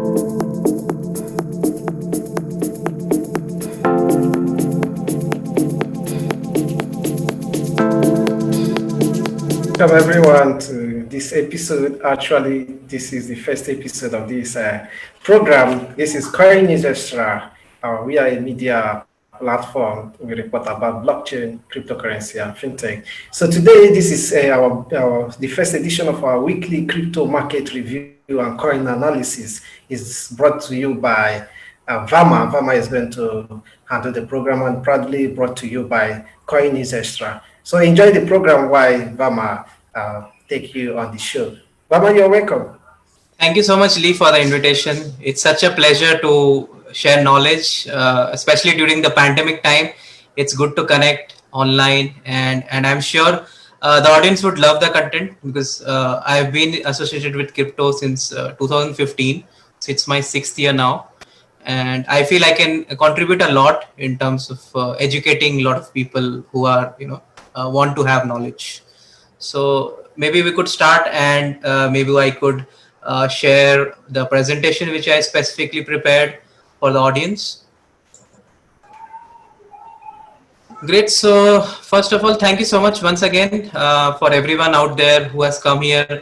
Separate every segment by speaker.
Speaker 1: Welcome everyone to this episode. Actually, this is the first episode of this program. This is Coin News Extra. We are a media platform. We report about blockchain, cryptocurrency, and fintech. So today, this is the first edition of our weekly crypto market review and coin analysis. Is brought to you by Vama. Vama is going to handle the program and proudly brought to you by Coin News Extra. So enjoy the program while Vama take you on the show. Vama, you're welcome.
Speaker 2: Thank you so much, Lee, for the invitation. It's such a pleasure to share knowledge, especially during the pandemic time. It's good to connect online, and I'm sure the audience would love the content because I've been associated with crypto since 2015. So it's my 6th year now, and I feel I can contribute a lot in terms of educating a lot of people who are want to have knowledge. So maybe we could start, and maybe I could share the presentation which I specifically prepared for the audience. Great. So first of all, thank you so much once again for everyone out there who has come here,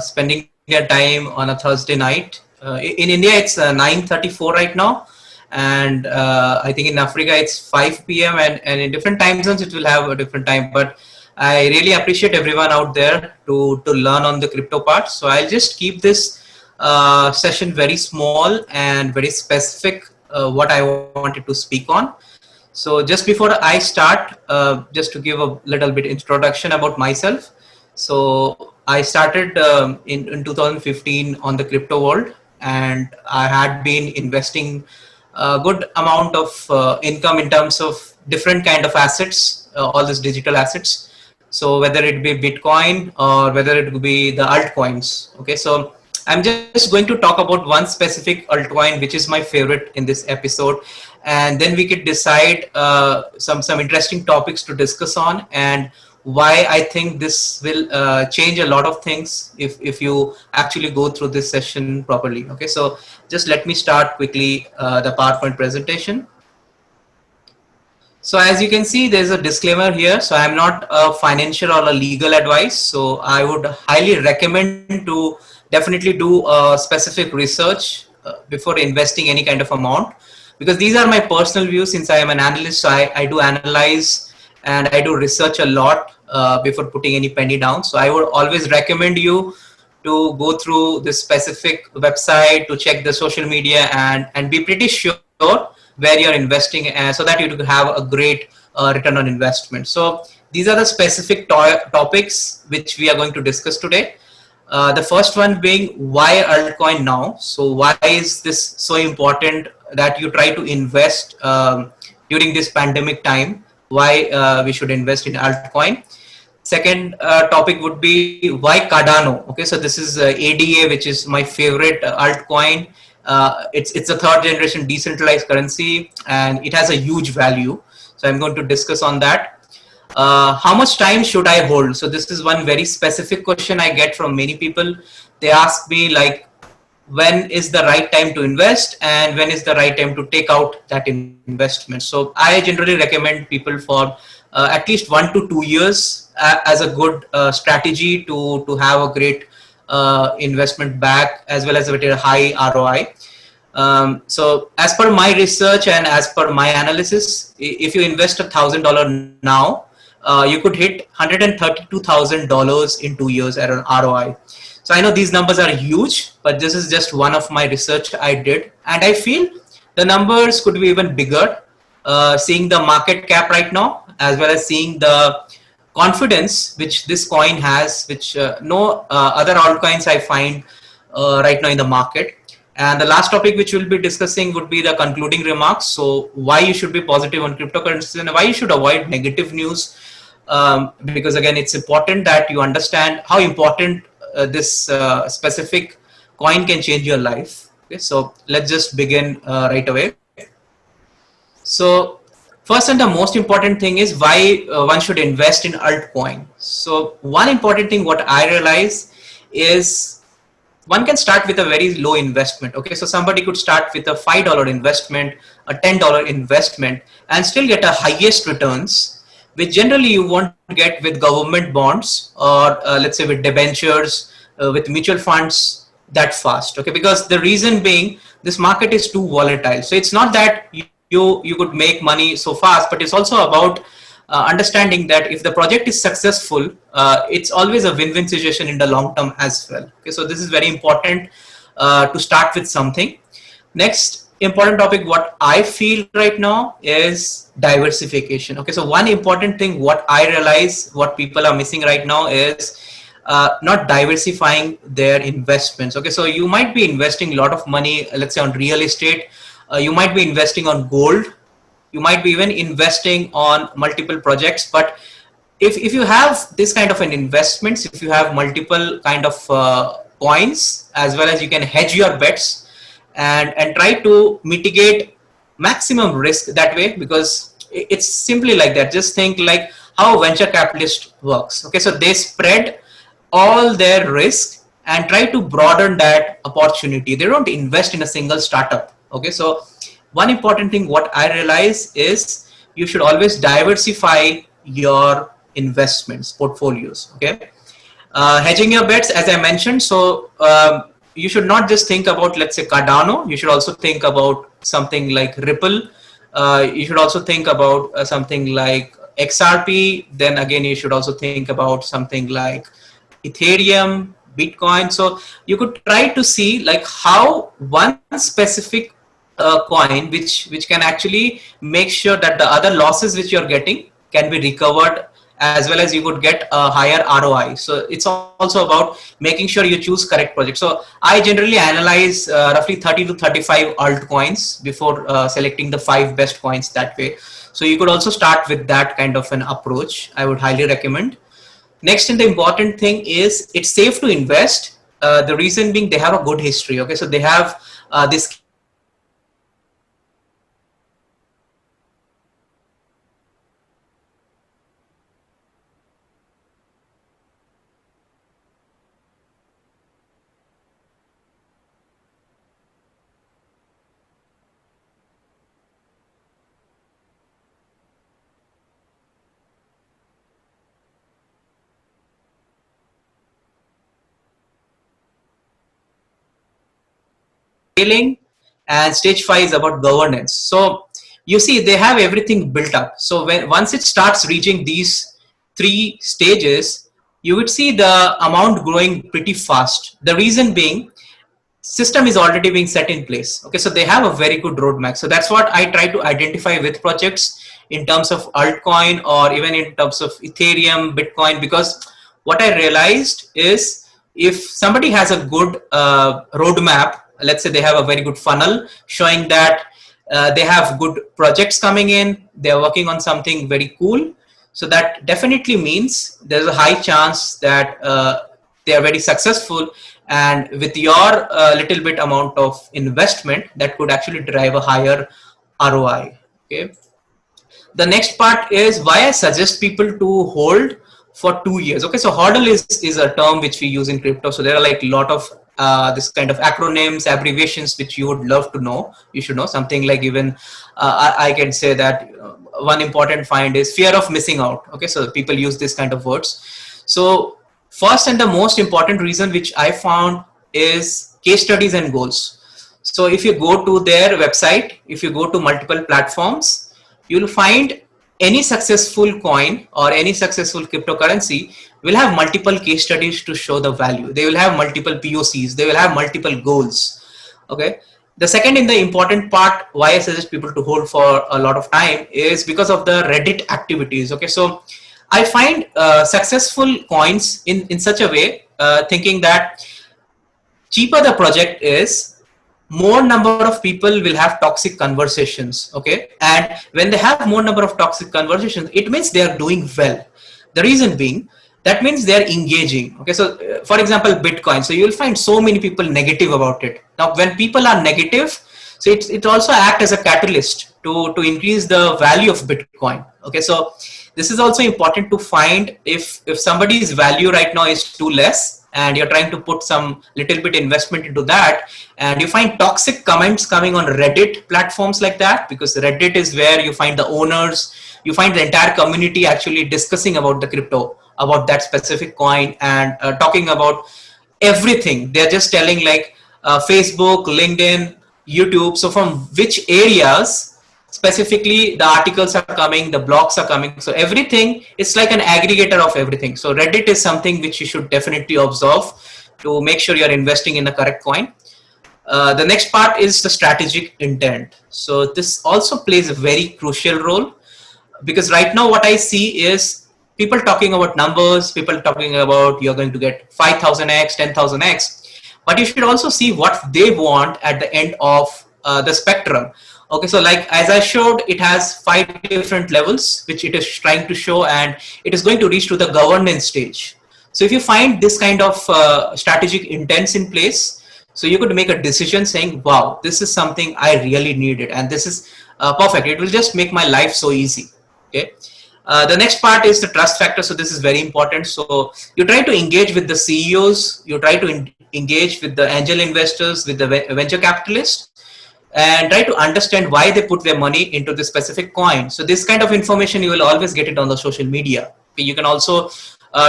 Speaker 2: spending their time on a Thursday night. In India, it's 9:34 right now. And I think in Africa, it's 5 p.m. And in different time zones, it will have a different time. But I really appreciate everyone out there to learn on the crypto part. So I'll just keep this session very small and very specific what I wanted to speak on. So just before I start, just to give a little bit introduction about myself. So I started in 2015 on the crypto world, and I had been investing a good amount of income in terms of different kind of assets, all these digital assets. So whether it be Bitcoin or whether it would be the altcoins. Okay, so I'm just going to talk about one specific altcoin, which is my favorite in this episode, and then we could decide some interesting topics to discuss on, and why I think this will change a lot of things if you actually go through this session properly. Okay, so just let me start quickly the PowerPoint presentation. So as you can see, there's a disclaimer here. So I'm not a financial or a legal advice. So I would highly recommend to definitely do specific research before investing any kind of amount, because these are my personal views. Since I am an analyst, so I do analyze and I do research a lot before putting any penny down. So I would always recommend you to go through this specific website, to check the social media, and be pretty sure where you're investing, so that you have a great return on investment. So these are the specific topics which we are going to discuss today. The first one being, why altcoin now? So why is this so important that you try to invest during this pandemic time? Why we should invest in altcoin? Second topic would be, why Cardano? Okay, so this is ADA, which is my favorite altcoin. It's a 3rd generation decentralized currency, and it has a huge value. So I'm going to discuss on that. How much time should I hold? So this is one very specific question I get from many people. They ask me, like, when is the right time to invest and when is the right time to take out that investment? So I generally recommend people for at least 1 to 2 years as a good strategy to have a great investment back, as well as a high ROI. So as per my research and as per my analysis, if you invest $1,000 now, you could hit $132,000 in 2 years at an ROI. So I know these numbers are huge, but this is just one of my research I did, and I feel the numbers could be even bigger, seeing the market cap right now, as well as seeing the confidence which this coin has, which no other altcoins I find right now in the market. And the last topic which we'll be discussing would be the concluding remarks. So why you should be positive on cryptocurrencies and why you should avoid negative news. Because again, it's important that you understand how important this specific coin can change your life. Okay, so let's just begin right away. So first and the most important thing is why one should invest in altcoin. So one important thing what I realize is one can start with a very low investment. Okay, so somebody could start with a $5 investment, a $10 investment, and still get a highest returns, which generally you won't get with government bonds or let's say with debentures, with mutual funds that fast. Okay, because the reason being this market is too volatile. So it's not that you could make money so fast, but it's also about understanding that if the project is successful, it's always a win-win situation in the long term as well. Okay, so this is very important to start with something. Next important topic, what I feel right now is diversification. Okay, so one important thing what I realize what people are missing right now is not diversifying their investments. Okay, so you might be investing a lot of money, let's say on real estate, you might be investing on gold, you might be even investing on multiple projects. But if you have this kind of an investments, if you have multiple kind of coins, as well as you can hedge your bets and try to mitigate maximum risk that way, because it's simply like that. Just think like how venture capitalist works. Okay, so they spread all their risk and try to broaden that opportunity. They don't invest in a single startup. Okay, so one important thing what I realize is you should always diversify your investments portfolios. Okay, hedging your bets, as I mentioned. So you should not just think about, let's say, Cardano. You should also think about something like Ripple. You should also think about something like XRP. Then again, you should also think about something like Ethereum, Bitcoin. So you could try to see like how one specific coin which can actually make sure that the other losses which you're getting can be recovered, as well as you could get a higher ROI. So it's also about making sure you choose correct projects. So I generally analyze roughly 30 to 35 altcoins before selecting the 5 best coins that way. So you could also start with that kind of an approach. I would highly recommend. Next, and the important thing is it's safe to invest. The reason being they have a good history. Okay, so they have this scaling, and stage 5 is about governance. So you see they have everything built up. So when once it starts reaching these 3 stages, you would see the amount growing pretty fast. The reason being system is already being set in place. Okay, so they have a very good roadmap. So that's what I try to identify with projects in terms of altcoin or even in terms of Ethereum, Bitcoin, because what I realized is if somebody has a good roadmap, let's say they have a very good funnel showing that they have good projects coming in, they're working on something very cool. So that definitely means there's a high chance that they are very successful, and with your little bit amount of investment that could actually drive a higher ROI. Okay. The next part is why I suggest people to hold for 2 years. Okay, so HODL is a term which we use in crypto. So there are like a lot of this kind of acronyms, abbreviations which you would love to know. You should know something like even I can say that one important find is fear of missing out. Okay, so people use this kind of words. So first and the most important reason which I found is case studies and goals. So if you go to their website, if you go to multiple platforms, you'll find any successful coin or any successful cryptocurrency will have multiple case studies to show the value. They will have multiple POCs. They will have multiple goals. Okay. The second in the important part why I suggest people to hold for a lot of time is because of the Reddit activities. Okay. So I find successful coins in such a way, thinking that cheaper the project is, more number of people will have toxic conversations. Okay, and when they have more number of toxic conversations, it means they are doing well. The reason being that means they are engaging. Okay, so for example, Bitcoin, so you'll find so many people negative about it. Now when people are negative, so it also act as a catalyst to increase the value of Bitcoin. Okay, so this is also important to find if somebody's value right now is too less, and you're trying to put some little bit investment into that, and you find toxic comments coming on Reddit platforms like that, because Reddit is where you find the owners, you find the entire community actually discussing about the crypto, about that specific coin, and talking about everything. They're just telling like Facebook, LinkedIn, YouTube. So from which areas specifically the articles are coming, the blogs are coming. So everything, it's like an aggregator of everything. So Reddit is something which you should definitely observe to make sure you're investing in the correct coin. The next part is the strategic intent. So this also plays a very crucial role, because right now what I see is people talking about numbers, people talking about you're going to get 5,000x, 10,000x, but you should also see what they want at the end of the spectrum. Okay, so like as I showed, it has 5 different levels which it is trying to show, and it is going to reach to the governance stage. So if you find this kind of strategic intents in place, so you could make a decision saying, wow, this is something I really needed, and this is perfect. It will just make my life so easy. Okay. The next part is the trust factor. So this is very important. So you try to engage with the CEOs, you try to engage with the angel investors, with the venture capitalists, and try to understand why they put their money into this specific coin. So this kind of information, you will always get it on the social media. You can also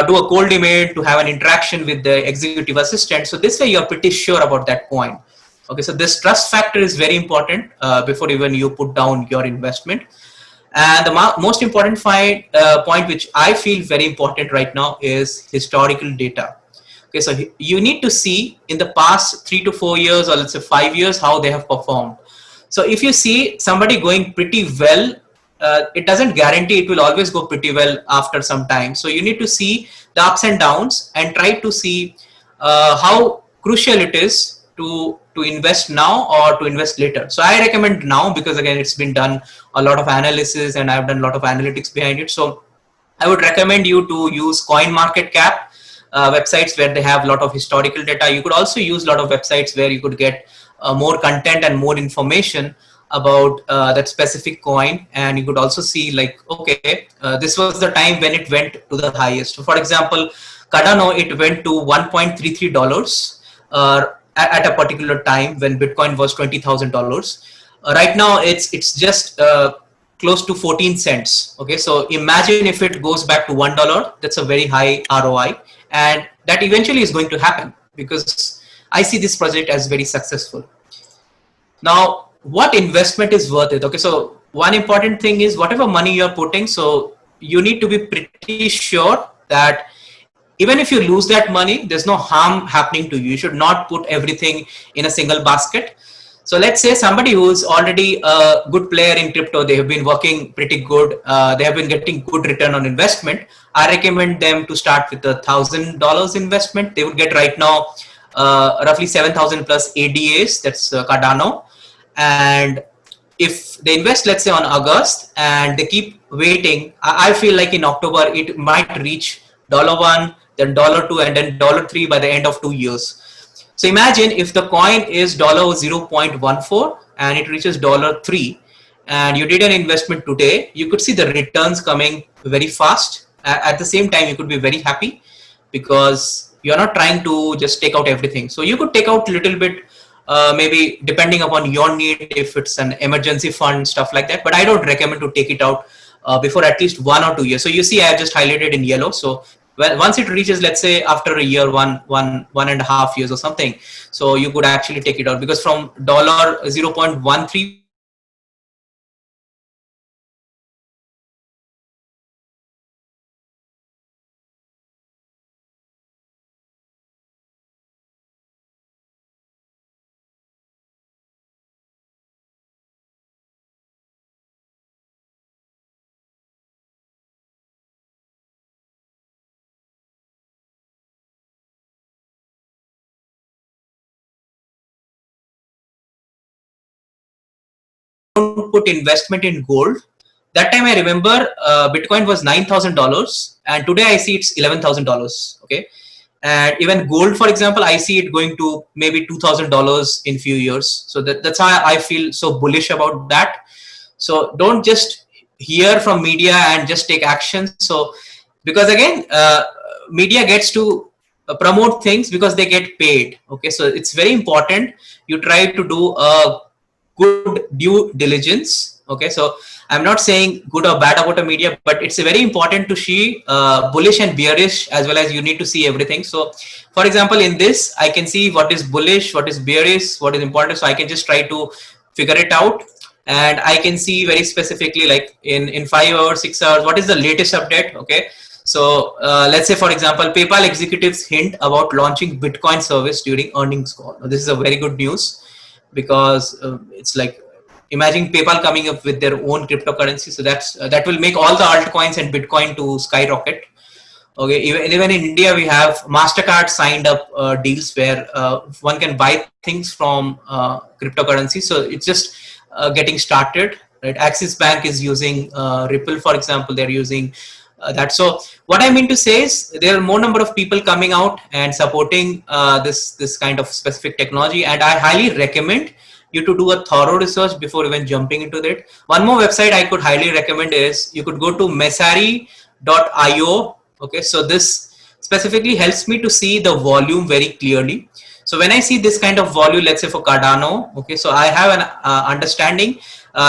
Speaker 2: do a cold email to have an interaction with the executive assistant. So this way you're pretty sure about that coin. Okay, so this trust factor is very important before even you put down your investment. And the most important point which I feel very important right now is historical data. Okay, so you need to see in the past 3 to 4 years, or let's say 5 years, how they have performed. So if you see somebody going pretty well, it doesn't guarantee it will always go pretty well after some time. So you need to see the ups and downs and try to see how crucial it is to invest now or to invest later. So I recommend now, because again, it's been done a lot of analysis and I've done a lot of analytics behind it. So I would recommend you to use CoinMarketCap websites where they have a lot of historical data. You could also use a lot of websites where you could get more content and more information about that specific coin, and you could also see like, okay, this was the time when it went to the highest. So for example, Cardano, it went to $1.33 at a particular time when Bitcoin was $20,000. Right now, it's just close to 14 cents. Okay, so imagine if it goes back to $1, that's a very high ROI, and that eventually is going to happen because I see this project as very successful. Now, what investment is worth it? Okay, so one important thing is whatever money you're putting, so you need to be pretty sure that even if you lose that money, there's no harm happening to you. You should not put everything in a single basket. So let's say somebody who's already a good player in crypto, they have been working pretty good, they have been getting good return on investment. I recommend them to start with $1,000 investment. They would get right now roughly 7,000 plus ADAs, that's Cardano. And if they invest, let's say on August, and they keep waiting, I feel like in October, it might reach $1, then $2, and then $3 by the end of 2 years. So imagine if the coin is $0.14 and it reaches $3, and you did an investment today, you could see the returns coming very fast. At the same time, you could be very happy because you're not trying to just take out everything. So you could take out a little bit, maybe depending upon your need, if it's an emergency fund, stuff like that. But I don't recommend to take it out before at least 1 or 2 years. So you see, I have just highlighted in yellow. So once it reaches, let's say after a year, one and a half years or something, so you could actually take it out, because from $0.13 put investment in gold. That time I remember Bitcoin was $9,000 and today I see it's $11,000. Okay. And even gold, for example, I see it going to maybe $2,000 in few years. So that's why I feel so bullish about that. So don't just hear from media and just take action. So because again, media gets to promote things because they get paid. Okay, so it's very important you try to do a good due diligence. Okay, so I'm not saying good or bad about a media, but it's very important to see bullish and bearish, as well as you need to see everything. So for example, in this I can see what is bullish, what is bearish, what is important, so I can just try to figure it out. And I can see very specifically, like in 5 hours, 6 hours, what is the latest update. Okay, so let's say, for example, PayPal executives hint about launching Bitcoin service during earnings call. Now, this is a very good news, because it's like, imagine PayPal coming up with their own cryptocurrency. So that will make all the altcoins and Bitcoin to skyrocket. Okay, even in India, we have MasterCard signed up deals where one can buy things from cryptocurrency. So it's just getting started, right? Axis Bank is using Ripple, for example. They're using that. So what I mean to say is there are more number of people coming out and supporting this kind of specific technology, and I highly recommend you to do a thorough research before even jumping into that. One more website I could highly recommend is you could go to Messari.io. Okay, so this specifically helps me to see the volume very clearly. So when I see this kind of volume, let's say for Cardano, okay, so I have an understanding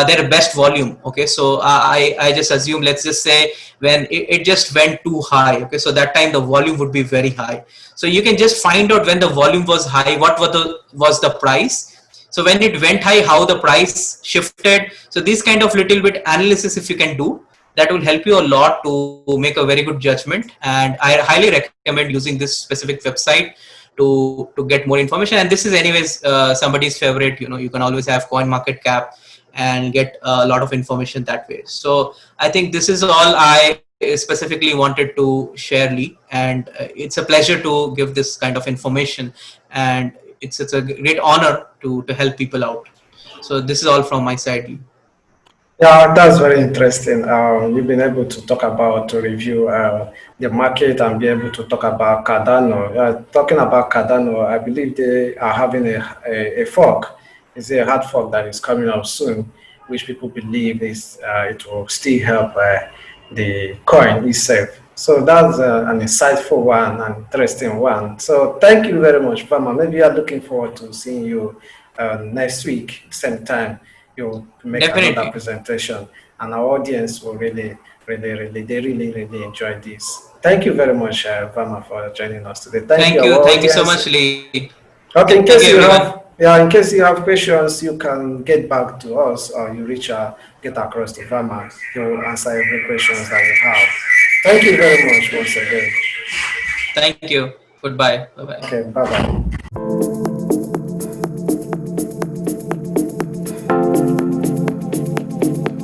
Speaker 2: their best volume. Okay, so I just assume, let's just say when it just went too high. Okay, so that time the volume would be very high. So you can just find out when the volume was high, what was the price. So when it went high, how the price shifted. So this kind of little bit analysis, if you can do, that will help you a lot to make a very good judgment. And I highly recommend using this specific website to get more information. And this is anyways somebody's favorite. You can always have CoinMarketCap and get a lot of information that way. So I think this is all I specifically wanted to share, Lee. And it's a pleasure to give this kind of information. And it's a great honor to help people out. So this is all from my side, Lee.
Speaker 1: Yeah, that's very interesting. You've been able to talk about, to review the market and be able to talk about Cardano. Talking about Cardano, I believe they are having a fork. It's a hard fork that is coming out soon, which people believe it will still help the coin itself. So that's an insightful one, an interesting one. So thank you very much, Fama. Maybe I'm looking forward to seeing you next week, same time. You'll make another presentation, and our audience will really enjoy this. Thank you very much, Vama, for joining us today.
Speaker 2: Thank you so much, Lee.
Speaker 1: Okay, in case you have questions, you can get back to us, or you get across to Vama. He will answer every question that you have. Thank you very much once again.
Speaker 2: Thank you. Goodbye. Bye-bye.
Speaker 1: Okay, bye-bye.